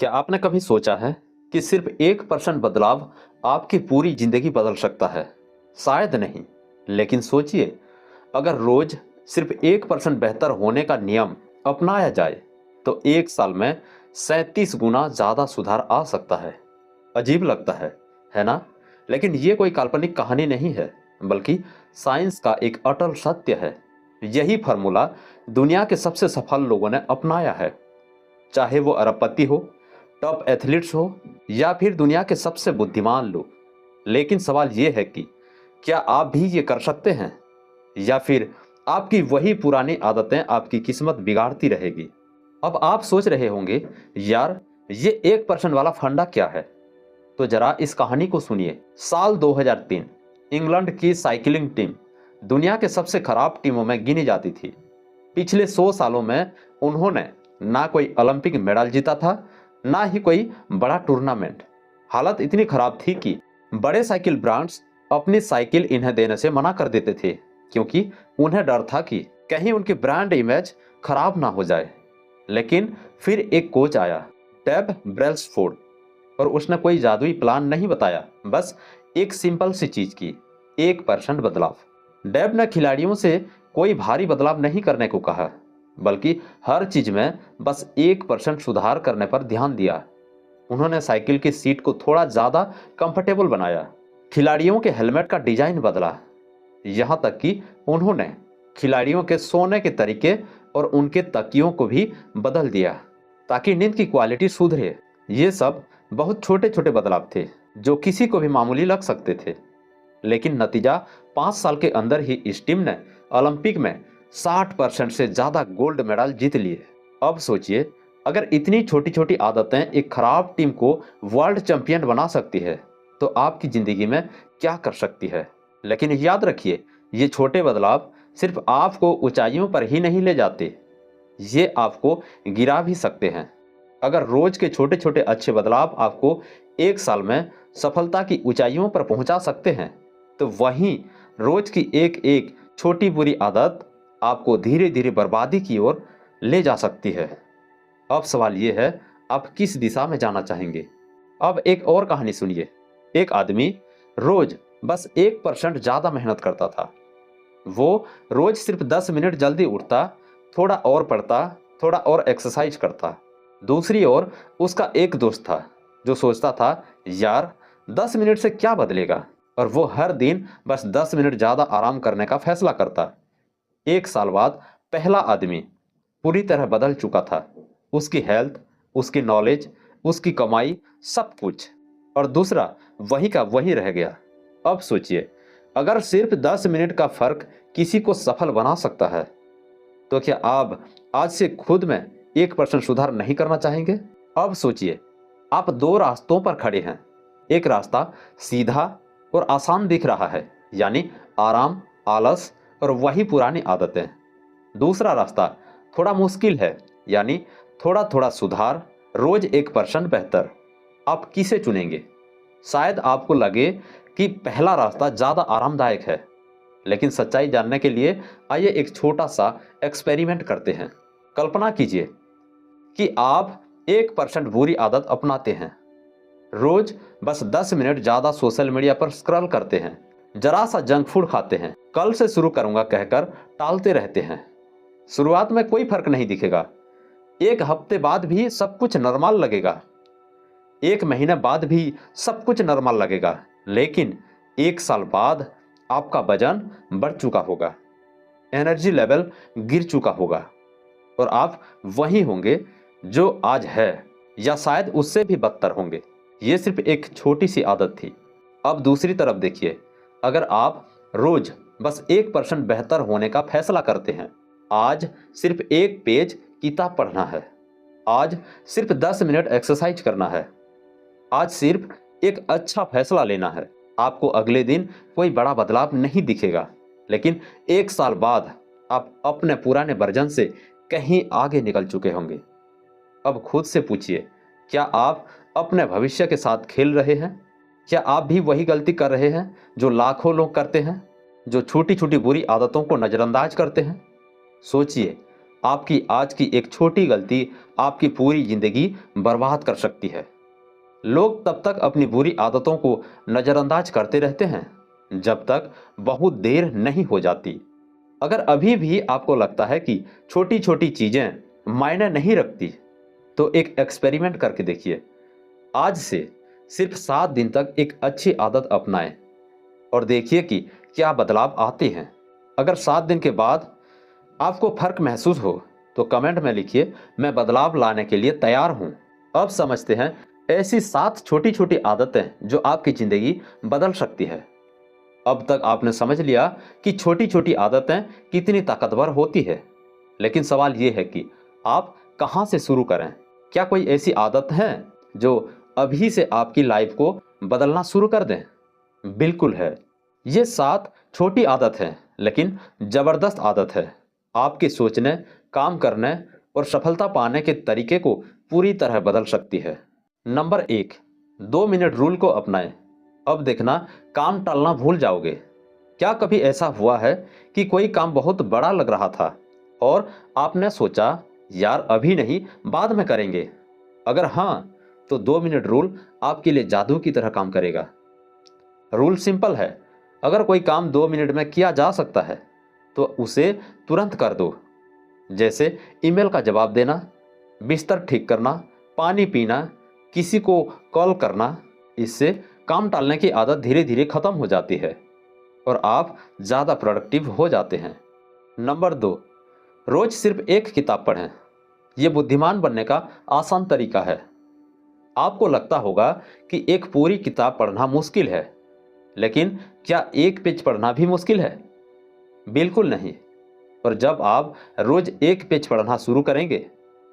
क्या आपने कभी सोचा है कि सिर्फ 1% बदलाव आपकी पूरी जिंदगी बदल सकता है? शायद नहीं, लेकिन सोचिए, अगर रोज सिर्फ 1% बेहतर होने का नियम अपनाया जाए, तो एक साल में 37 गुना ज्यादा सुधार आ सकता है। अजीब लगता है ना? लेकिन ये कोई काल्पनिक कहानी नहीं है, बल्कि साइंस का एक अटल सत्य है। यही फॉर्मूला दुनिया के सबसे सफल लोगों ने अपनाया है, चाहे वो अरबपति हो, टॉप एथलीट्स हो, या फिर दुनिया के सबसे बुद्धिमान लोग। लेकिन सवाल ये है कि क्या आप भी ये कर सकते हैं, या फिर आपकी वही पुरानी आदतें आपकी किस्मत बिगाड़ती रहेगी? अब आप सोच रहे होंगे, यार ये 1% वाला फंडा क्या है? तो जरा इस कहानी को सुनिए। साल 2003 इंग्लैंड की साइकिलिंग टीम दुनिया के सबसे खराब टीमों में गिनी जाती थी। पिछले 100 सालों में उन्होंने ना कोई ओलंपिक मेडल जीता था, ना ही कोई बड़ा टूर्नामेंट। हालत इतनी खराब थी कि बड़े साइकिल ब्रांड्स अपनी साइकिल इन्हें देने से मना कर देते थे, क्योंकि उन्हें डर था कि कहीं उनकी ब्रांड इमेज खराब ना हो जाए। लेकिन फिर एक कोच आया, डेब ब्रेल्सफोर्ड, और उसने कोई जादुई प्लान नहीं बताया, बस एक सिंपल सी चीज की, 1% बदलाव। डेब ने खिलाड़ियों से कोई भारी बदलाव नहीं करने को कहा, बल्कि हर चीज में बस 1% सुधार करने पर ध्यान दिया। उन्होंने साइकिल की सीट को थोड़ा ज्यादा कंफर्टेबल बनाया, खिलाड़ियों के हेलमेट का डिजाइन बदला, यहां तक कि उन्होंने खिलाड़ियों के सोने के तरीके और उनके तकियों को भी बदल दिया, ताकि नींद की क्वालिटी सुधरे। ये सब बहुत छोटे छोटे बदलाव थे, जो किसी को भी मामूली लग सकते थे, लेकिन नतीजा 5 साल के अंदर ही इस टीम ने ओलंपिक में 60% से ज्यादा गोल्ड मेडल जीत लिए। अब सोचिए, अगर इतनी छोटी छोटी आदतें एक खराब टीम को वर्ल्ड चैंपियन बना सकती है, तो आपकी जिंदगी में क्या कर सकती है? लेकिन याद रखिए, ये छोटे बदलाव सिर्फ आपको ऊंचाइयों पर ही नहीं ले जाते, ये आपको गिरा भी सकते हैं। अगर रोज के छोटे छोटे अच्छे बदलाव आपको एक साल में सफलता की ऊंचाइयों पर पहुंचा सकते हैं, तो वहीं रोज की एक एक छोटी बुरी आदत आपको धीरे धीरे बर्बादी की ओर ले जा सकती है। अब सवाल यह है, आप किस दिशा में जाना चाहेंगे? अब एक और कहानी सुनिए। एक आदमी रोज बस 1% ज्यादा मेहनत करता था। वो रोज सिर्फ 10 मिनट जल्दी उठता, थोड़ा और पढ़ता, थोड़ा और एक्सरसाइज करता। दूसरी ओर उसका एक दोस्त था जो सोचता था, यार 10 मिनट से क्या बदलेगा, और वो हर दिन बस 10 मिनट ज्यादा आराम करने का फैसला करता। एक साल बाद पहला आदमी पूरी तरह बदल चुका था, उसकी हेल्थ, उसकी नॉलेज, उसकी कमाई, सब कुछ। और दूसरा वही का वही रह गया। अब सोचिए, अगर सिर्फ 10 मिनट का फर्क किसी को सफल बना सकता है, तो क्या आप आज से खुद में 1% सुधार नहीं करना चाहेंगे? अब सोचिए, आप दो रास्तों पर खड़े हैं। एक रास्ता सीधा और आसान दिख रहा है, यानी आराम, आलस और वही पुरानी आदतें। दूसरा रास्ता थोड़ा मुश्किल है, यानी थोड़ा थोड़ा सुधार, रोज 1% बेहतर। आप किसे चुनेंगे? शायद आपको लगे कि पहला रास्ता ज्यादा आरामदायक है, लेकिन सच्चाई जानने के लिए आइए एक छोटा सा एक्सपेरिमेंट करते हैं। कल्पना कीजिए कि आप 1% बुरी आदत अपनाते हैं। रोज बस 10 मिनट ज्यादा सोशल मीडिया पर स्क्रॉल करते हैं, जरा सा जंक फूड खाते हैं, कल से शुरू करूंगा कहकर टालते रहते हैं। शुरुआत में कोई फर्क नहीं दिखेगा, एक हफ्ते बाद भी सब कुछ नॉर्मल लगेगा, एक महीने बाद भी सब कुछ नॉर्मल लगेगा, लेकिन एक साल बाद आपका वजन बढ़ चुका होगा, एनर्जी लेवल गिर चुका होगा, और आप वही होंगे जो आज है, या शायद उससे भी बदतर होंगे। ये सिर्फ एक छोटी सी आदत थी। अब दूसरी तरफ देखिए, अगर आप रोज बस 1% बेहतर होने का फैसला करते हैं, आज सिर्फ एक पेज किताब पढ़ना है, आज सिर्फ 10 मिनट एक्सरसाइज करना है, आज सिर्फ एक अच्छा फैसला लेना है, आपको अगले दिन कोई बड़ा बदलाव नहीं दिखेगा, लेकिन एक साल बाद आप अपने पुराने वर्जन से कहीं आगे निकल चुके होंगे। अब खुद से पूछिए, क्या आप अपने भविष्य के साथ खेल रहे हैं? क्या आप भी वही गलती कर रहे हैं जो लाखों लोग करते हैं, जो छोटी छोटी बुरी आदतों को नजरअंदाज करते हैं? सोचिए, आपकी आज की एक छोटी गलती आपकी पूरी जिंदगी बर्बाद कर सकती है। लोग तब तक अपनी बुरी आदतों को नजरअंदाज करते रहते हैं जब तक बहुत देर नहीं हो जाती। अगर अभी भी आपको लगता है कि छोटी छोटी चीजें मायने नहीं रखती, तो एक एक्सपेरिमेंट करके देखिए। आज से सिर्फ 7 दिन तक एक अच्छी आदत अपनाएं और देखिए कि क्या बदलाव आते हैं। अगर 7 दिन के बाद आपको फर्क महसूस हो तो कमेंट में लिखिए, मैं बदलाव लाने के लिए तैयार हूं। अब समझते हैं ऐसी 7 छोटी छोटी आदतें जो आपकी जिंदगी बदल सकती है। अब तक आपने समझ लिया कि छोटी छोटी आदतें कितनी ताकतवर होती है, लेकिन सवाल यह है कि आप कहां से शुरू करें। क्या कोई ऐसी आदत है जो अभी से आपकी लाइफ को बदलना शुरू कर दें? बिल्कुल है। ये 7 छोटी आदत है लेकिन जबरदस्त आदत है। आपके सोचने, काम करने और सफलता पाने के तरीके को पूरी तरह बदल सकती है। नंबर 1, 2 मिनट रूल को अपनाएं। अब देखना, काम टालना भूल जाओगे। क्या कभी ऐसा हुआ है कि कोई काम बहुत बड़ा लग रहा था और आपने सोचा, यार अभी नहीं, बाद में करेंगे? अगर हाँ, तो 2 मिनट रूल आपके लिए जादू की तरह काम करेगा। रूल सिंपल है, अगर कोई काम 2 मिनट में किया जा सकता है तो उसे तुरंत कर दो। जैसे ईमेल का जवाब देना, बिस्तर ठीक करना, पानी पीना, किसी को कॉल करना। इससे काम टालने की आदत धीरे धीरे खत्म हो जाती है और आप ज़्यादा प्रोडक्टिव हो जाते हैं। नंबर 2, रोज सिर्फ एक किताब पढ़ें। यह बुद्धिमान बनने का आसान तरीका है। आपको लगता होगा कि एक पूरी किताब पढ़ना मुश्किल है, लेकिन क्या एक पेज पढ़ना भी मुश्किल है? बिल्कुल नहीं। और जब आप रोज एक पेज पढ़ना शुरू करेंगे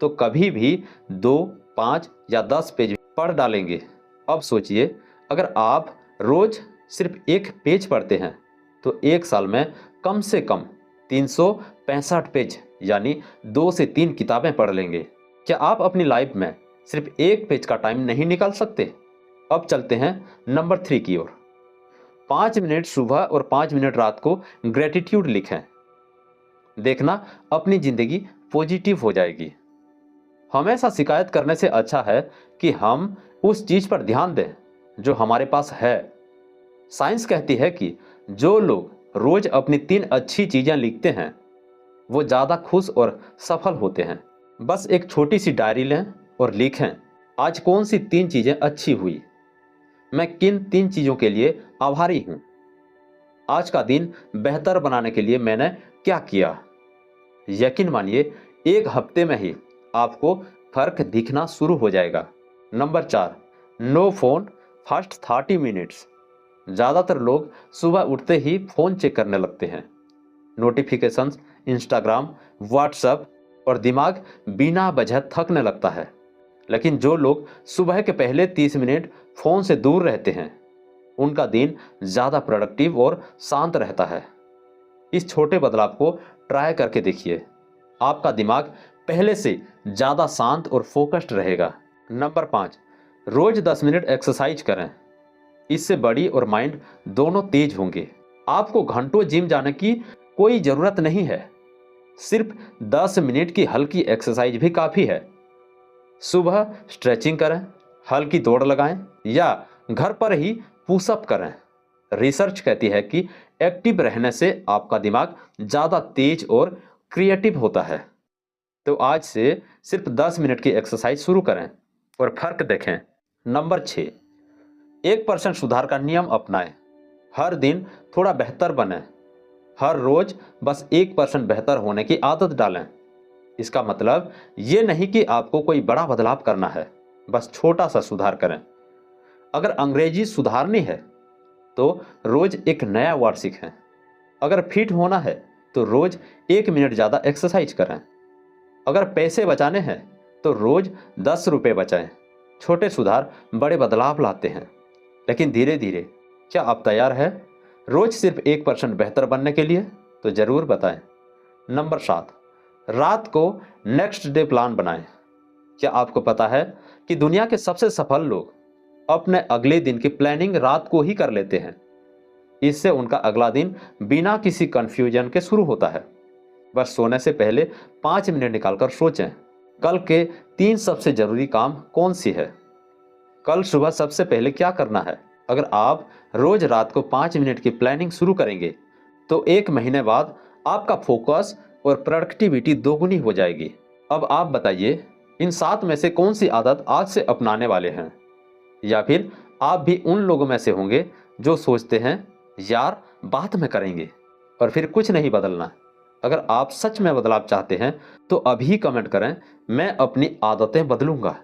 तो कभी भी 2, 5 या 10 पेज पढ़ डालेंगे। अब सोचिए, अगर आप रोज सिर्फ एक पेज पढ़ते हैं तो एक साल में कम से कम 365 पेज यानी 2 से 3 किताबें पढ़ लेंगे। क्या आप अपनी लाइफ में सिर्फ एक पेज का टाइम नहीं निकाल सकते? अब चलते हैं नंबर 3 की ओर। 5 मिनट सुबह और 5 मिनट रात को ग्रेटिट्यूड लिखें। देखना, अपनी जिंदगी पॉजिटिव हो जाएगी। हमेशा शिकायत करने से अच्छा है कि हम उस चीज पर ध्यान दें जो हमारे पास है। साइंस कहती है कि जो लोग रोज अपनी 3 अच्छी चीजें लिखते हैं वो ज्यादा खुश और सफल होते हैं। बस एक छोटी सी डायरी लें और लिखें, आज कौन सी 3 चीजें अच्छी हुई, मैं किन 3 चीजों के लिए आभारी हूं, आज का दिन बेहतर बनाने के लिए मैंने क्या किया। यकीन मानिए, एक हफ्ते में ही आपको फर्क दिखना शुरू हो जाएगा। Number 4, no phone first 30 minutes. ज़्यादातर लोग सुबह उठते ही फ़ोन चेक करने लगते हैं। नोटिफिकेशंस, इंस्टाग्राम, व्हाट्सएप, और दिमाग बिना वजह थकने लगता है। लेकिन जो लोग सुबह के पहले 30 मिनट फ़ोन से दूर रहते हैं उनका दिन ज़्यादा प्रोडक्टिव और शांत रहता है। इस छोटे बदलाव को ट्राई करके देखिए, आपका दिमाग पहले से ज़्यादा शांत और फोकस्ड रहेगा। नंबर 5, रोज 10 मिनट एक्सरसाइज करें। इससे बॉडी और माइंड दोनों तेज होंगे। आपको घंटों जिम जाने की कोई ज़रूरत नहीं है, सिर्फ 10 मिनट की हल्की एक्सरसाइज भी काफ़ी है। सुबह स्ट्रेचिंग करें, हल्की दौड़ लगाएं या घर पर ही पुशअप करें। रिसर्च कहती है कि एक्टिव रहने से आपका दिमाग ज़्यादा तेज और क्रिएटिव होता है। तो आज से सिर्फ 10 मिनट की एक्सरसाइज शुरू करें और फर्क देखें। नंबर 6, 1% सुधार का नियम अपनाएं। हर दिन थोड़ा बेहतर बने। हर रोज बस 1% बेहतर होने की आदत डालें। इसका मतलब ये नहीं कि आपको कोई बड़ा बदलाव करना है, बस छोटा सा सुधार करें। अगर अंग्रेजी सुधारनी है तो रोज एक नया वर्ड सीखें। अगर फिट होना है तो रोज 1 मिनट ज़्यादा एक्सरसाइज करें। अगर पैसे बचाने हैं तो रोज 10 रुपये बचाएं। छोटे सुधार बड़े बदलाव लाते हैं, लेकिन धीरे धीरे। क्या आप तैयार हैं रोज सिर्फ 1% बेहतर बनने के लिए? तो ज़रूर बताएं। नंबर 7, रात को नेक्स्ट डे प्लान बनाएं। क्या आपको पता है कि दुनिया के सबसे सफल लोग अपने अगले दिन की प्लानिंग रात को ही कर लेते हैं? इससे उनका अगला दिन बिना किसी कंफ्यूजन के शुरू होता है। बस सोने से पहले 5 मिनट निकालकर सोचें, कल के 3 सबसे जरूरी काम कौन सी है। कल सुबह सबसे पहले क्या करना है। अगर आप रोज रात को 5 मिनट की प्लानिंग शुरू करेंगे तो 1 महीने बाद आपका फोकस और प्रोडक्टिविटी दोगुनी हो जाएगी। अब आप बताइए, इन 7 में से कौन सी आदत आज से अपनाने वाले हैं? या फिर आप भी उन लोगों में से होंगे जो सोचते हैं यार बाद में करेंगे और फिर कुछ नहीं बदलना। अगर आप सच में बदलाव चाहते हैं तो अभी कमेंट करें, मैं अपनी आदतें बदलूंगा।